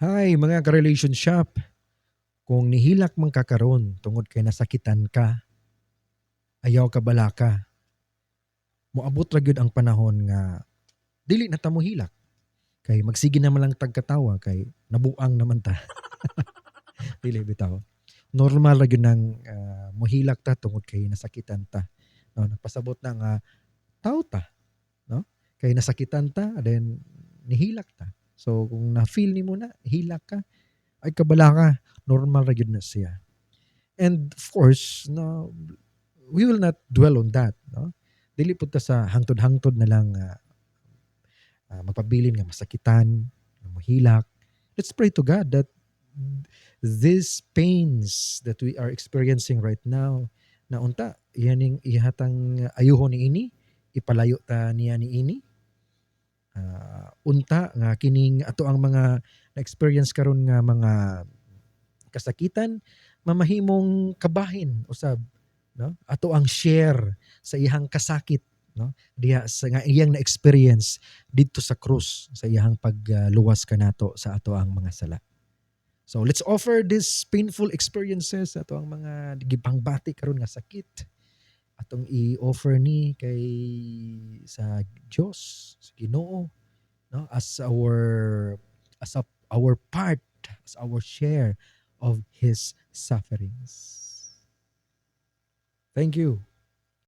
Hi mga ka-relationship, kung nihilak man ka karon tungod kay nasakitan ka, ayaw ka bala ka, moabot ra gyud ang panahon nga dili na ta mohilak kay magsige naman lang tagkatawa kay nabuang naman ta. Dili bitaw. Normal ra gyud nang mohilak ta tungod kay nasakitan ta. No, nagpasabot na nga tao ta, no? Kay nasakitan ta then nihilak ta. So kung na-feel nimo na hilak ka, ay kabala ka, normal ra gyud na siya. And of course, no, we will not dwell on that, no? Dili pud ta sa hangtod-hangtod na lang magpabilin nga masakitan, nga mahilak. Let's pray to God that these pains that we are experiencing right now, na unta yaning ihatang ayuhon ni ini, ipalayo ta niya ni ini. Unta nga kining ato ang mga na-experience karon nga mga kasakitan mamahimong kabahin usab, no? Ato ang share sa iyang kasakit, no? Diha sa nga iyang na-experience didto sa krus sa iyang pagluwas kanato sa ato ang mga sala. So let's offer these painful experiences ato ang mga gipangbati karon nga sakit atong i-offer ni kay sa Dios, sa Ginoo, no? As our part, as our share of his sufferings. Thank you.